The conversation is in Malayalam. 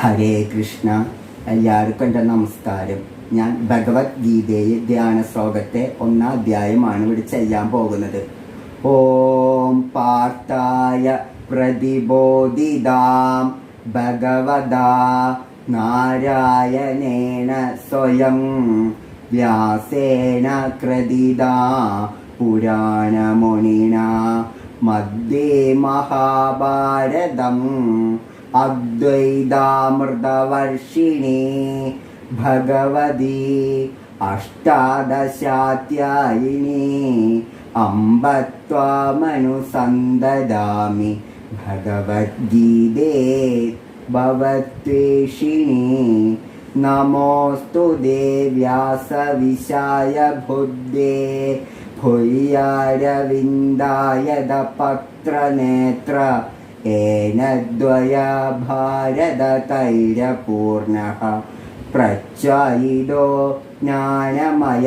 ഹരേ കൃഷ്ണ. എല്ലാവർക്കും എൻ്റെ നമസ്കാരം. ഞാൻ ഭഗവത്ഗീതയിൽ ധ്യാന ശ്ലോകത്തെ 1-ാം അധ്യായമാണ് ഇവിടെ ചെയ്യാൻ പോകുന്നത്. ഓം പാർത്ഥായ പ്രതിബോധിതാം ഭഗവതാ നാരായണേന സ്വയം വ്യാസേന കൃതിതാ പുരാണമുനിനാ മധ്യേ മഹാഭാരതം അദ്വൈതാമൃതവർഷിണി ഭഗവതി അഷ്ടാദശാധ്യായിനി അംബത്വാമനുസന്ദദാമി ഭഗവദ്ഗീതേ ഭവത്വേഷിണി. നമോസ്തു വ്യാസവിശായ ബുദ്ധേ ഭൂയാരവിന്ദായത പത്രനേത്ര ഏനദ്വയ ഭാരതതൈരപൂർണഃ പ്രച്ഛായിതോ ജ്ഞാനമയപ്രദീപഃ